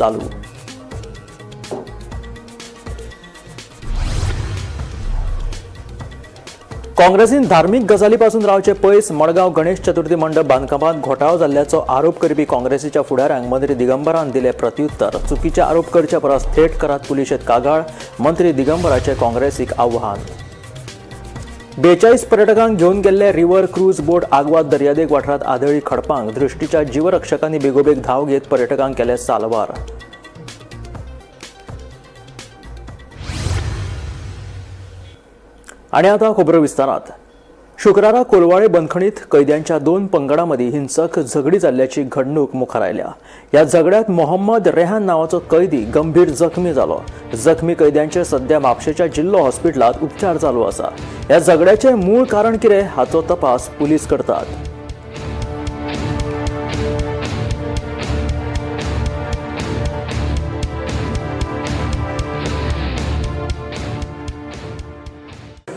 चालू. काँग्रेसीन धार्मीक गजालीपासून रावचे पयस मडगांव गणेश चतुर्थी मंडप बांदकामांत घोटाळो जाल्ल्याचो आरोप करपी काँग्रेसीच्या फुडाऱ्यांक मंत्री दिगंबरान दिले प्रत्युत्तर. चुकीचे आरोप करचे परस थेट करात पुलिशेत कागाळ, मंत्री दिगंबराचे काँग्रेसीक आव्हान. 42 पर्यटकांक घेऊन गेल्ले रिव्हर क्रूज बोट आग्वाद दर्यादेग वाठारांत आदळी खडपांक दृश्टीच्या जीवरक्षकांनी बेगोबेग धाव घेत पर्यटकांक केले साल्वार. आणि आता खबरो विस्तारात. शुक्रारा कोलवाळे बंदखणीत कैद्यांच्या 2 पंगडांमदी हिंसक झगडी जाल्ल्याची घडणूक मुखार आयल्या. या झगड्यात मोहम्मद रेहान नावाचो कैदी गंभीर जखमी जालो. जखमी कैद्यांचे सध्या म्हापशेच्या जिल्लो हॉस्पिटलात उपचार चालू आसा. या झगड्याचे मूळ कारण कितें हाचो तपास पुलीस करतात.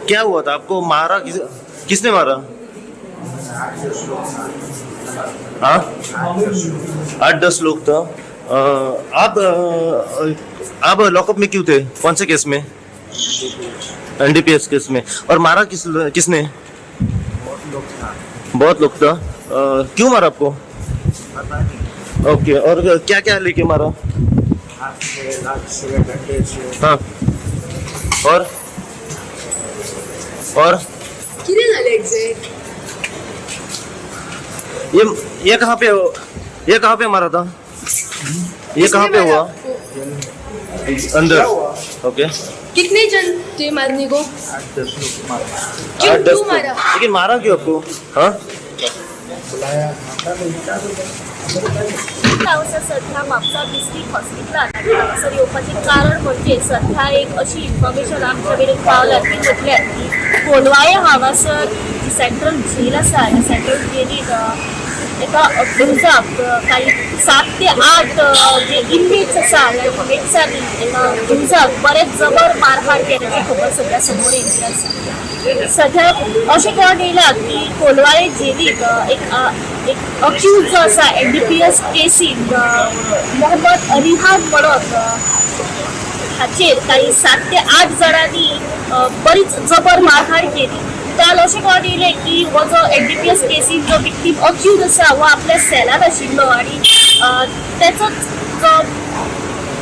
क्या हुआ था? आपको मारा किसने मारा? हाँ, 8-10 लोग था. आप लॉकअप में क्यों थे? कौन से केस में? NDPS केस में. और मारा किसने? बहुत लोग था. क्यों मारा आपको? ओके. और क्या क्या लेके मारा? हाँ. और कितने झाले एग्जैक्ट? ये कहाँ पे मारा था? ये कहाँ पे हुआ? अंदर. ओके. कितने जन थे मारने को? 8-10 क्यों मारा? लेकिन मारा क्यों आपको? हाँ. सध्या म्हापसा डिस्ट्रिक्ट हॉस्पिटलात आनी हांगासर येवपाचें कारण म्हणजे सध्या एक अशी इन्फॉर्मेशन आमच्या मेरेन पावल्या ती म्हटल्यार की कोलवाळे हांगासर जी सेंट्रल जेल आसा ह्या सेंट्रल जेलीत एका हिंसाक काही 7 ते 8 जे इनमेट्स आसा ह्या इनमेट्सांनी एका हिंसाक बरेच जबर मारहाण केल्याची खबर सध्या समोर येयल्ली आसा. सध्या अशें कळून येयला की कोलवाळे जेलीत एक अक्यूज जो आसा NDPS केसीन मोहम्मद रिहान म्हणत हाचेर काही 7 ते 8 जाणांनी बरीच जबर मारहाण केली. काल अशें कळून येयलें की हो जो NDPS केसीन जो विक्टीम अक्यूज आसा हो आपल्या सेलान आशिल्लो आणि तेचोच जो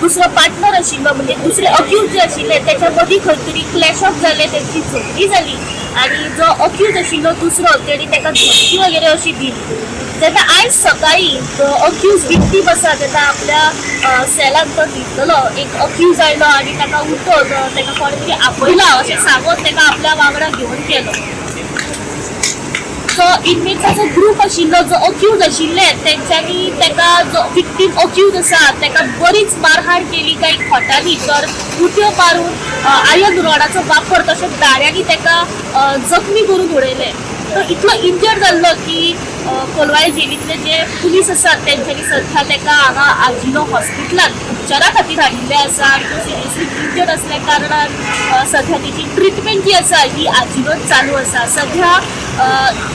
दुसरो पार्टनर आशिल्लो म्हणजे दुसरे अक्यूज जे आशिल्ले त्याच्या मदीं खंय तरी क्लॅश ऑफ जालें, तेंची झगडी जाली आणि जो अक्यूज आशिल्लो दुसरो तेणी ताका धमकी वगैरे अशी दिली. तेन्ना आयज सकाळी जो अक्यूज विक्टीम आसा तेन्ना आपल्या सेलान तो न्हिदलो एक अक्यूज आयलो आणि ताका उठोवन ताका कोणे तरी आपयला अशें सांगून ताका आपल्या वांगडा घेवन गेलो. जो इनमेट्साचो ग्रूप आशिल्लो जो अक्यूज आशिल्ले तेंच्यांनी ताका जो विक्टीम अक्यूज आसा ताका बरीच मारहाण केली. काही खोटांनी तर उट्यो मारून आयर्न रॉडाचो वापर तशेंच दाड्यांनी ताका जखमी करून उडयले. तो इतलो इंजर्ड जाल्लो की कोलवाळे जेलींतले जे पुलीस आसात तेंच्यांनी सध्या ताका हांगा आजिलो हॉस्पिटलांत उपचारा खातीर हाडिल्ले आसा आनी तो सिरियसली इंजर्ड आसल्या कारणान सध्या तेची ट्रिटमेंट जी आसा ही आजिलोच चालू आसा. सध्या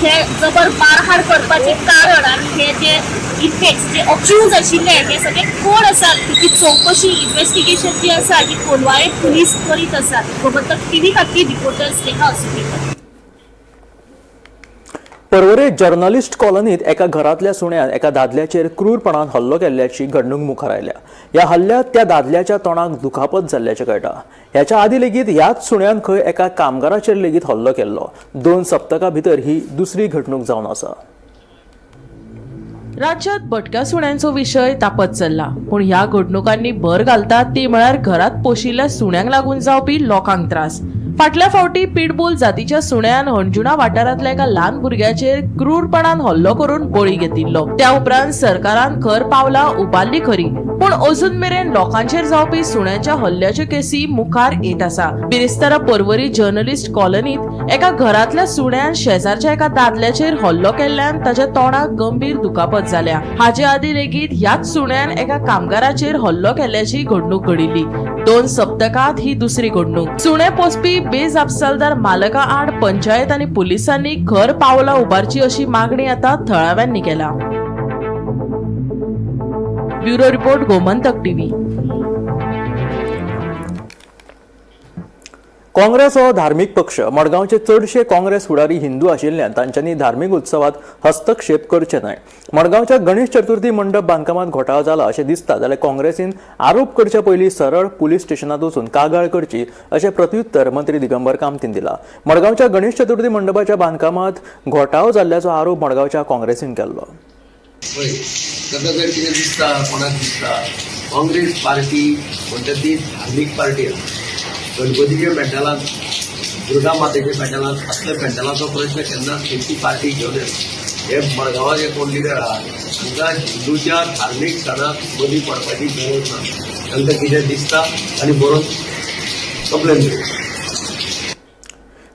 हे जबर मारहाण करपाचें कारण आनी हे जे इनमेट्स जे अक्यूज आशिल्ले हे सगळे कोण आसात तेची चौकशी इन्व्हेस्टिगेशन जी आसा ही कोलवाळे पुलीस करीत आसात. गोमंतक TV खातीर रिपोर्टर स्नेहा असुकेकर. पर्वरे जर्नलिस्ट कॉलनीत एका घरातल्या सुण्यान एका दादल्याचेर क्रूरपणान हल्लो केल्ल्याची घडणूक मुखार आयल्या. या हल्ल्यात त्या दादल्याच्या तोंडाक दुखापत जाल्ल्याचें कळटा. ह्याच्या आदी लेगीत ह्याच सुण्यान खंय एका कामगाराचेर लेगीत हल्लो केल्लो. 2 सप्तकां भितर ही दुसरी घडणूक जावन आसा. राज्यात भटक्या सुण्यांचो विषय तापत चल्ला, पण ह्या घडणुकांनी भर घालतात ती म्हळ्यार घरात पोशिल्ल्या सुण्यांक लागून जावपी लोकांक त्रास. फाटल्या फावटी पिटबुल जातीच्या सुण्यान हणजुणा वाठारांतल्या एका ल्हान भुरग्याचेर क्रूरपणान हल्लो करून बळी घेतिल्लो. त्या उपरांत सरकारान खर पावलां उबारली खरी, पूण अजून मेरेन लोकांचेर जावपी सुण्याच्या हल्ल्याच्यो केसी मुखार येत आसा. बिरेस्तारा पर्वरी जर्नलिस्ट कॉलनीत एका घरातल्या सुण्यान शेजारच्या एका दादल्याचेर हल्लो केल्ल्यान ताच्या तोंडाक गंभीर दुखापत जाल्या. हाचे आदी लेगीत ह्याच सुण्यान एका कामगाराचेर हल्लो केल्ल्याची घडणूक घडिल्ली. 2 सप्तकांत ही दुसरी घडणूक. सुणे पोसपी बेजबाबदार मालका आड पंचायत आणि पोलिसांनी खर पावलां उबारची अशी मागणी आता थळाव्यांनी केला. Bureau report Gomantak TV. Congress हो धार्मीक पक्ष. मडगांवचे चडशे काँग्रेस फुडारी हिंदू आशिल्ल्यान तांच्यांनी धार्मीक उत्सवात हस्तक्षेप करचे न्हय. मडगांवच्या गणेश चतुर्थी मंडप बांदकामात घोटाळो जाला अशें दिसता जाल्यार काँग्रेसीन आरोप करचे पयलीं सरळ पुलीस स्टेशनात वचून कागाळ करची अशें प्रत्युत्तर मंत्री दिगंबर कामतीन दिला. मडगांवच्या गणेश चतुर्थी मंडपाच्या बांदकामात घोटाळो जाल्ल्याचो आरोप मडगांवच्या काँग्रेसीन केल्लो. ताका जर कितें दिसता कोणाक दिसता काँग्रेस पार्टी म्हणटा ती धार्मीक पार्टी आसा. गणपतीच्या पॅन्डलांत दुर्गा मातेच्या पॅन्डलांत असल्या पॅन्डलाचो प्रश्न केन्नाच खंयची पार्टी घेवन येना. हे मडगांवां जे कोण लिडर आहा तांकां हिंदूच्या धार्मीक सणाक मदीं पडपाची गरज ना. तांकां कितें दिसता आनी बरोवन कंप्लेन करता.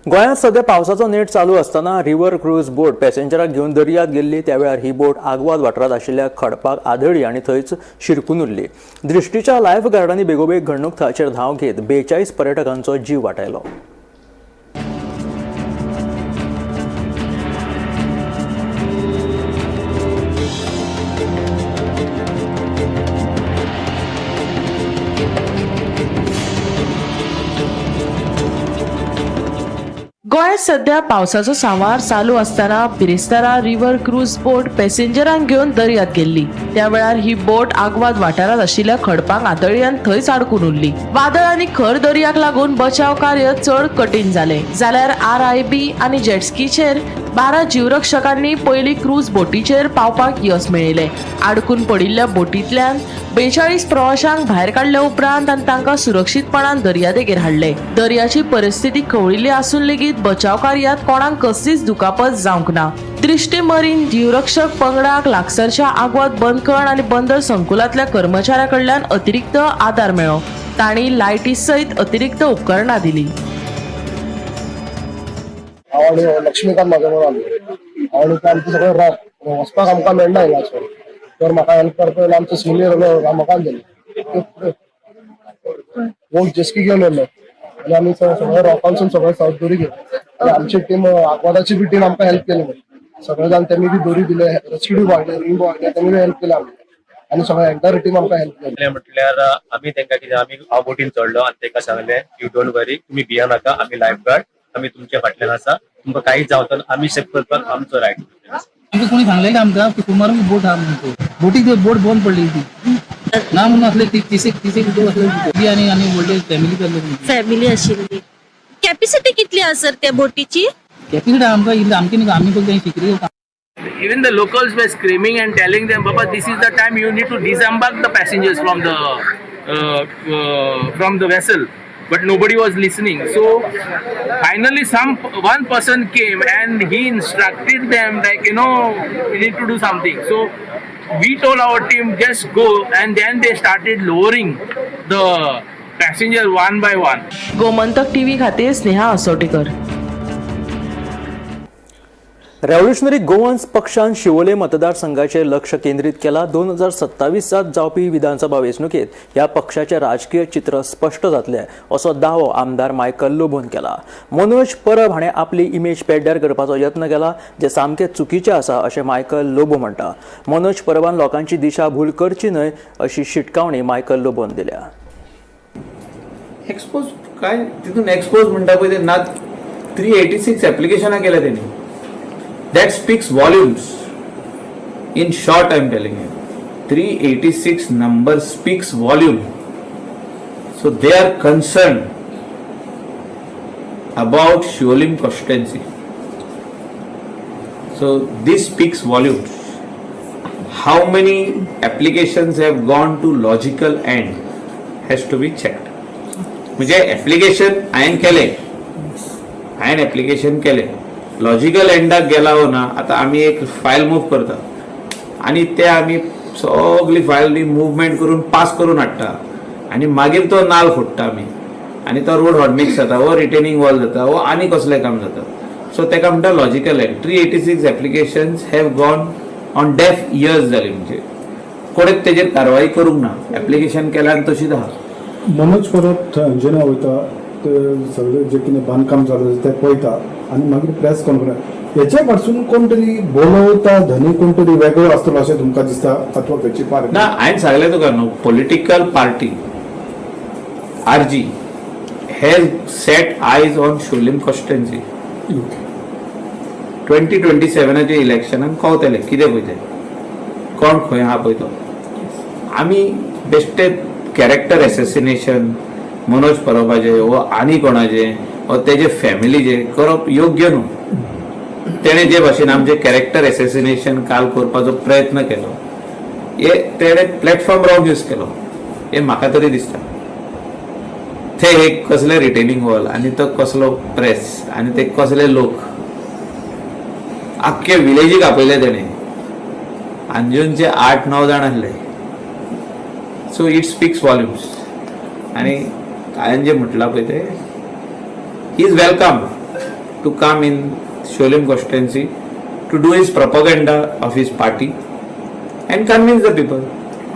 गोंयांत सध्या पावसाचो नेट चालू असताना रिव्हर क्रूज बोट पॅसेंजराक घेवन दर्यांत गेल्ली त्यावेळार ही बोट आग्वाद वाठारांत आशिल्ल्या खडपाक आदळ्ळी आनी थंयच शिरकून उरली. दृश्टीच्या लायफ गार्डांनी बेगोबेग घडणूक थळाचेर धांव घेत 42 पर्यटकांचो जीव वाटायलो. गोंयांत सध्या पावसाचो सांवार चालू असताना बिरेस्तारा रिव्हर क्रूज बोट पॅसेंजरांक घेवन दर्यांत गेल्ली. त्या वेळार ही बोट आग्वाद वाठारांत आशिल्ल्या खडपांक आदळ्ळी आनी थंयच अडकून उरली. वादळ आनी खर दर्याक लागून बचाव कार्य चड कठीण जालें. जाल्यार RIB आनी जेटस्कीचेर 12 जीवरक्षकांनी पयलीं क्रूज बोटीचेर पावपाक येस मेळयलें. अडकून पडिल्ल्या बोटींतल्यान 42 प्रवाशांक भायर काडल्या उपरांत आनी तांकां सुरक्षीतपणान दर्यादेगेर हाडले. दर्याची परिस्थिती खवळिल्ली आसून लेगीत बचाव कार्यात कोणाक कसलीच दुखापत जावंक ना. दृष्टी मरीन जीवरक्षक पंगडाक लागसारच्या आग्वाद बंदखण आनी बंदर संकुलांतल्या कर्मचाऱ्यां कडल्यान अतिरिक्त आदार मेळ्ळो. तांणी लायटी सयत अतिरिक्त उपकरणां दिली. हांव आनी लक्ष्मीकांत म्हाजे बरोबर आसलो आनी आमचें सगळें वचपाक आमकां मेळना हांगासर. तर म्हाका हेल्प करता आमचो सिनियर रामकांत दिलो. वो जेस्की घेवन येयलो आनी आमी सगळे रॉकांसून सगळे सावथ दोरी घेतली. आनी आमची टीम आग्वादाची बी टीम आमकां हेल्प केली. सगळे जाण तेमी बी दोरी दिले, रेस्क्यू वाडले, रिंग वाडले, तेमी बी हेल्प केली आमकां. आनी सगळे एंटायर टीम आमकां हेल्प केली. म्हटल्यार आमी तांकां कितें आमी हांव बोटीन चडलो आनी तांकां सांगलें यू डोंट वरी, तुमी भिया नाका, आमी लायफ गार्ड, आमी तुमच्या फाटल्यान आसा, तुमकां कांय जावं आमी सेफ करपाक आमचो रायट. आमकां कोणी सांगलेलें आमकां की कुमार बोट आहा म्हणून. बोटीक बोट बंद पडली ती ना म्हणून असले तिसेक लोक असले आनी व्हडले फॅमिली आशिल्ली. कॅपॅसिटी कितली आसा सर त्या बोटीची? कॅपिसिटी आमकां इल्ली आमची आमी फक्त शिकरी. Even the locals were screaming and telling them, Baba, this is the time you need to disembark the passengers from the vessel. But nobody was listening. So finally, one person came and he instructed them, like, we need to do something. So we told our team, just go, and then they started lowering the passenger one by one. Gomantak TV खातीर Sneha असोटीकर. Revolutionary Goans पक्षान शिवोले मतदारसंघाचेर लक्ष केंद्रीत केला. 2027 जावपी विधानसभा वेंचणुकेत ह्या पक्षाचे राजकीय चित्र स्पष्ट जातले असो दावो आमदार मायकल लोबोन केला. मनोज परब हाणें आपली इमेज पेड्ड्यार करपाचो यत्न केला, जे सामकें चुकीचें आसा अशें मायकल लोबो म्हणटा. मनोज परबान लोकांची दिशाभूल करची न्हय अशी शिटकावणी मायकल लोबोन दिल्या. एक्सपोज काय तितून एक्सपोज म्हणटा पळय ते ना 386 एप्लिकेशनां केल्या तेणी. That speaks volumes. In short, I'm telling you, 386 number speaks volume. So they are concerned about Shiolim constituency. So this speaks volumes. How many applications have gone to logical end has to be checked. म्हणजे application हायेन application केले. Logical एंडाक गेला हो ना, आता आमी एक file move करता आनी ते आमी सगळी फायल मुवमेंट करून पास करून हाडटा आनी मागीर तो नाल फोडटा आमी आनी तो रोड हॉटमिक्स जाता वो रिटेनिंग वॉल जाता वो आनी कसलें काम जाता. सो तेका म्हणटा logical end. 386 applications have gone on डेफ इयर्स जाली. म्हणजे कोणेच तेजेर कारवाई करूंक ना. एप्लिकेशन केल्यार तशीच आहा. मनोज परब थंय अंजना वयता ते सगळें जें कितें बांदकाम चालू आसा तें पळयता आनी मागीर प्रेस कॉन्फरन्स हेच्या फाटसून कोण तरी बोलवता धनी कोण तरी वेगळो आसतलो अशें तुमकां दिसता अथवा खंयची पार्टी ना हांवें सांगलें तुका न्हू political party RG has set eyes on Sholim constituency. 2027 इलेक्शनाक कळटलें कितें पळय तें कोण खंय आहा पळय तो आमी बेश्टे कॅरेक्टर एसेसिनेशन मनोज परबाचे वो आनी कोणाचे वो तेजे फॅमिलीचे करप योग्य न्हू तेणें जे भाशेन आमचे कॅरेक्टर एसेसिनेशन काल करपाचो प्रयत्न केलो हे तेणें प्लॅटफॉर्म रॉंग यूज केलो हे म्हाका तरी दिसता ते एक कसले रिटेनिंग हॉल आणि तो कसलो प्रेस आणि ते कसले लोक आख्खे विलेजीक आपयले तेणे अंजुनचे 8-9 जाण आसले सो इट स्पीक्स वॉल्युम्स आणि हांवें जे म्हटलां पळय ते he is welcome to come in Siolim constituency to do his propaganda of his party and convince the people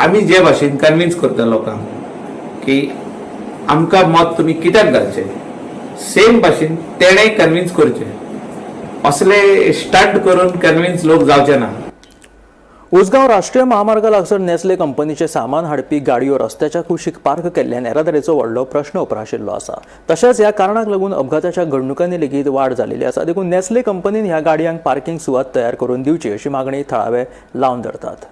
आमी जे भाशेन कन्विन्स करता लोकांक की आमकां मत तुमी कित्याक घालचे सेम भाशेन तेणें कन्विन्स करचे असले स्टंट करून कन्विन्स लोक जावचे ना उसगांव राष्ट्रीय महामार्गा लागसार नेस्ले कंपनीचे सामान हाडपी गाडयो रस्त्याच्या कुशीक पार्क केल्ल्यान येरादारीचो व्हडलो प्रश्न उप्राशिल्लो आसा तशेंच ह्या कारणाक लागून अपघाताच्या घडणुकांनी लेगीत वाड जाल्ली आसा देखून नेस्ले कंपनीन ह्या गाडयांक पार्किंग सुवात तयार करून दिवची अशी मागणी थळावे लावन धरतात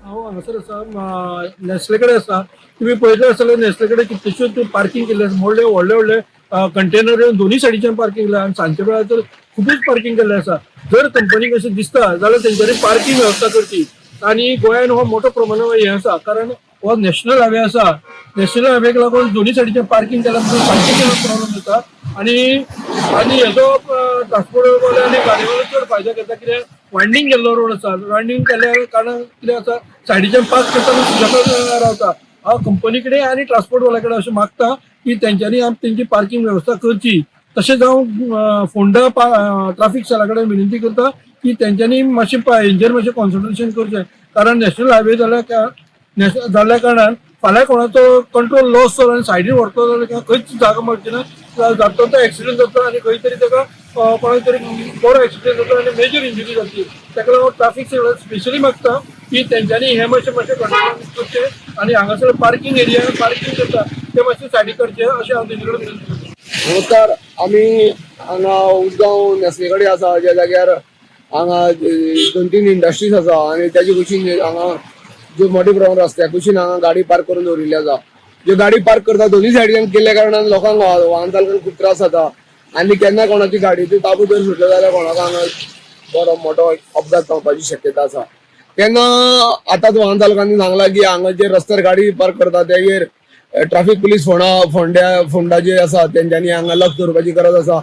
हांव हांगासर आसा नेस्ले कडेन आसा तुम्ही पळयले आसतले नेस्ले कडेन कितल्योश्योच पार्किंग केल्ले आसा व्हडले व्हडले कंटेनर येवन दोन्ही सायडीच्यान पार्किंग केल्या आनी सांजच्या वेळार तर खूबच पार्किंग केल्लें आसा जर कंपनीक अशें दिसता जाल्यार तेंच्यांनी पार्किंग वेवस्था करची आनी गोंयान हो मोठो प्रमाणान हे आसा कारण हो नॅशनल हायवे आसा नॅशनल हायवेक लागून दोन्ही सायडीच्यान पार्किंग केल्या म्हणून पार्किंग प्रॉब्लम जाता आनी हेजो ट्रान्सपोर्टवाले आनी गाडीवाले चड फायदो घेता कित्याक वायंडींग केल्लो रोड आसा वायंडींग केल्ल्या कारणान कितें आसा सायडीच्यान पार्क करतना सुजाता रावता हांव कंपनी कडेन आनी ट्रान्सपोर्टवाल्या कडेन अशें मागता की तेंच्यांनी तेंची पार्किंग वेवस्था करची तशेंच हांव फोंडा ट्राफीक सेला कडेन विनंती करता की तेंच्यांनी मातशें हेंचेर मातशें कॉन्सन्ट्रेशन करचें कारण नॅशनल हायवे जाल्ल्या कारणान फाल्यां कोणाचो कंट्रोल लॉस जालो आनी सायडीन व्हरता जाल्यार खंयच जागा मेळची ना जाता तो एक्सिडेंट जाता आनी खंय तरी ताका कोणाक तरी बरो एक्सिडेंट जाता आनी मेजर इंजुरी जातली ताका लागून ट्राफीक सेला स्पेशली मागता की तेंच्यांनी हे मातशें कंट्रोल करचें आनी हांगासर पार्किंग एरिया पार्किंग करता ते मातशें सायडी करचें अशें हांव तेंचे कडेन विनंती करता नमस्कार आमी हांगा उसगांव नेस्ले कडेन आसा ज्या जाग्यार हांगा 2-3 इंडस्ट्रीज आसा आनी त्याचे कुशीन हांगा ज्यो मोठे प्रमाण रस्त्या कुशीन हांगा गाडी पार्क करून दवरिल्ली आसा ज्यो गाडी पार्क करता दोन्ही सायडीन केल्ल्या कारणान लोकांक वाहन चालकांक खूब त्रास जाता आनी केन्ना कोणाची गाडीचो ताबू जर सुटलो जाल्यार कोणाक हांगा बरो मोठो अपघात जावपाची शक्यता आसा तेन्ना आतांच वाहन चालकांनी सांगलां की हांगा जे रस्त्यार गाडी पार्क करता तेजेर ट्राफीक पुलीस फोंडा जे आसा तेंच्यांनी हांगा लक्ष दवरपाची गरज आसा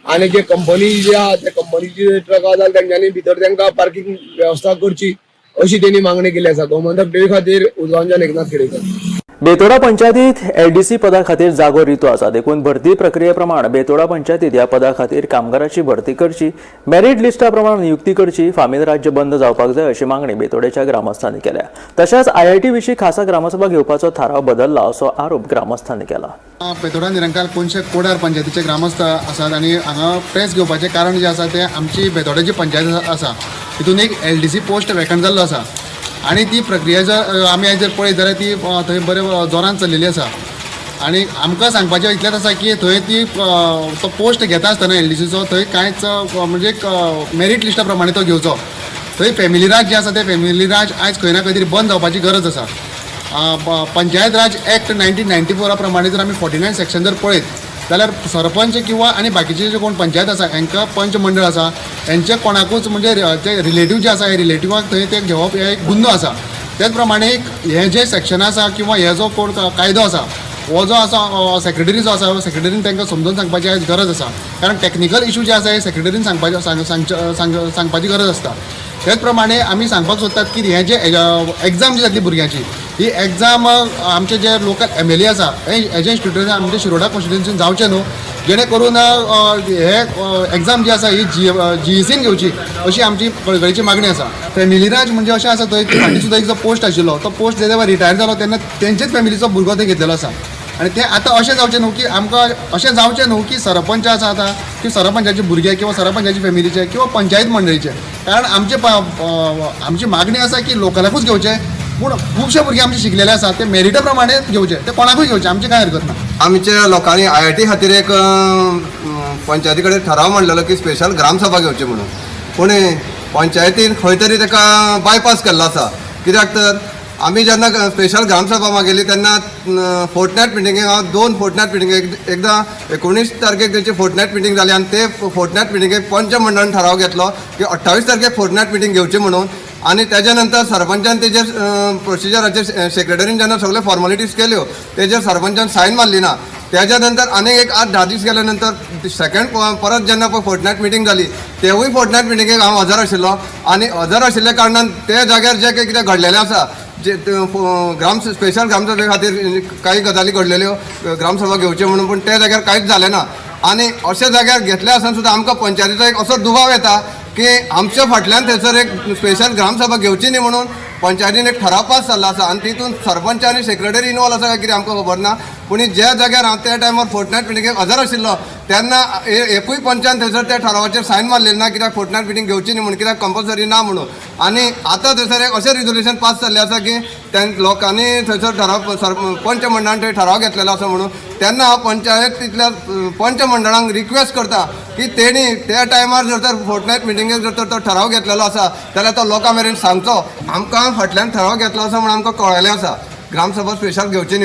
आनी जे कंपनी जे आहा त्या कंपनीचे ट्रक आसा तेंच्यांनी भितर तांकां पार्किंग वेवस्था करची अशी तेणी मागणी केली आसा गोमंतक टीव्ही खातीर उजगांवच्यान एकनाथ खेडेकर बेतोडा पंचायतीत LDC पदा खातीर जागो रितो आसा देखून भरती प्रक्रिये प्रमाण बेतोडा पंचायतीत ह्या पदा खातीर कामगाराची भरती करची मेरिट लिस्टा प्रमाण नियुक्ती करची फामील राज्य बंद जावपाक जाय अशी मागणी बेतोडेच्या ग्रामस्थांनी केल्या तशेंच IIT विशीं खासा ग्रामसभा घेवपाचो थाराव बदलला असो आरोप ग्रामस्थांनी केला बेतोडा निरंकाल कोणशे कोडार पंचायतीचे ग्रामस्थ आसात आनी हांगा प्रेस घेवपाचें कारण जें आसा तें आमची बेतोड्याची पंचायत आसा तितून एक LDC पोस्ट वेकंट जाल्लो आसा आनी ती प्रक्रिया जर आमी आयज जर पळयत जाल्यार ती थंय बरे जोरान चल्लेली आसा आनी आमकां सांगपाचें इतलेंच आसा की थंय ती तो पोस्ट घेता आसतना LDCचो थंय कांयच म्हणजे मेरिट लिस्टा प्रमाणे तो घेवचो थंय फॅमिली राज जे आसा ते फॅमिली राज आयज खंय ना खंय तरी बंद जावपाची गरज आसा पंचायत राज एक्ट 1994 प्रमाणे जर आमी 49 सेक्शन जर पळयत जाल्यार सरपंच किंवा आनी बाकीचे जे कोण पंचायत आसा हांकां पंच मंडळ आसा हेंचे कोणाकूच म्हणजे जे रिलेटीव जे आसा हे रिलेटिवाक थंय ते घेवप हे एक गुन्हो आसा त्याच प्रमाणे हे जे सेक्शन आसा किंवा हे जो कोण कायदो आसा हो जो आसा सेक्रेटरी जो आसा सेक्रेटरीन तांकां समजून सांगपाची आयज गरज आसा कारण टॅक्निकल इशू जे आसा हे सेक्रेटरीन सांगपाची गरज आसता त्याच प्रमाणे आमी सांगपाक सोदतात की हे जे एग्जाम जी जातली भुरग्यांची ही एग्जाम आमचे जे लोकल MLA आसा हेजे इंस्टिट्यूट आमचे शिरोडा कॉन्स्टिट्युएन्सीन जावचे न्हू जेणे करून हे एग्जाम जी आसा ही GECन घेवची अशी आमची कळकळीची मागणी आसा फॅमिली राज म्हणजे अशें आसा थंय फाटीं सुद्दां एक जो पोस्ट आशिल्लो तो पोस्ट जेन्ना रिटायर जालो तेन्ना तेंचेच फॅमिलीचो भुरगो थंय घेतलेलो आसा आनी तें आतां अशें जावचें न्हू की आमकां अशें जावचें न्हू की सरपंच आसा आतां की सरपंचाचे भुरगे किंवा सरपंचाची फॅमिलीचे किंवा पंचायत मंडळीचे, कारण आमची मागणी आसा की लोकलाकूच घेवचे, पूण खुबशे भुरगे आमचे शिकलेले आसा ते मेरिटा प्रमाणे घेवचे, ते कोणाकूय घेवचे, आमची कांय हरकत ना. आमच्या लोकांनी IIT खातीर एक पंचायती कडेन ठराव मांडलेलो की स्पेशल ग्रामसभा घेवची म्हणून, पूण पंचायतीन खंय तरी ताका बायपास केल्लो आसा. कित्याक तर आमी जेन्ना स्पेशल ग्रामसभा मागयली तेन्ना फोर्टनायट मिटिंगेक हांव 2 फोर्टनायट मिटिंगेक एकदां 19 तारखेक तेची फोर्टनायट मिटींग जाली आनी ते फोर्टनायट मिटिंगेक पंच मंडळान ठराव घेतलो की 28 तारखेक फोर्टनायट मिटींग घेवची म्हणून. आनी तेज्या नंतर सरपंचान तेजेर प्रोसिजराचेर सेक्रेटरीन जेन्ना सगळे फॉर्मेलिटीज केल्यो तेजेर सरपंचान सायन मारली ना. त्याच्या नंतर आनीक एक 8-10 दीस गेल्या नंतर सेकंड परत जेन्ना पळय फोर्टनायट मिटींग जाली तेवूय फोर्टनायट मिटिंगेक हांव हजर आशिल्लो आनी हजर आशिल्ल्या कारणान ते जाग्यार जें कितें घडलेलें आसा जे स्पेशल ग्रामसभे खातीर काही गजाली घडलेल्यो ग्रामसभा घेवच्यो म्हणून, पूण त्या जाग्यार कांयच जालें ना. आनी अशा जाग्यार घेतल्या आसतना सुद्दां आमकां पंचायतीचो एक असो दुबाव येता की आमच्या फाटल्यान थंयसर एक स्पेशल ग्रामसभा घेवची न्ही म्हणून पंचायतीन एक ठराव पास जाल्लो आसा आनी तितून सरपंच आनी सेक्रेटरी इनवॉल्व आसा काय कितें आमकां खबर ना. पूण ज्या जाग्यार हांव त्या टायमार फोर्टनायट मिटिंगेक हजर आशिल्लो तेन्ना एकूय पंचान थंयसर त्या ठरावाचेर सायन मारलेली ना, कित्याक फोर्टनायट मिटींग घेवची न्ही म्हणून, कित्याक कंपल्सरी ना म्हणून. आनी आतां थंयसर एक अशें रिजोल्युशन पास जाल्लें आसा की लोकांनी थंयसर ठराव पंच मंडळान थंय ठराव घेतलेलो आसा म्हणून. तेन्ना हांव पंचायतींतल्या पंच मंडळांक रिक्वेस्ट करता की तेणी त्या टायमार जर तर फोर्टनायट मिटिंगेक जर तर तो ठराव घेतलेलो आसा जाल्यार तो लोकां मेरेन सांगचो. आमकां फाटल्यान ठराव घेतलो आसा म्हणून आमकां कळयलें आसा ग्रामसभा स्पेशल घेवची न्ही.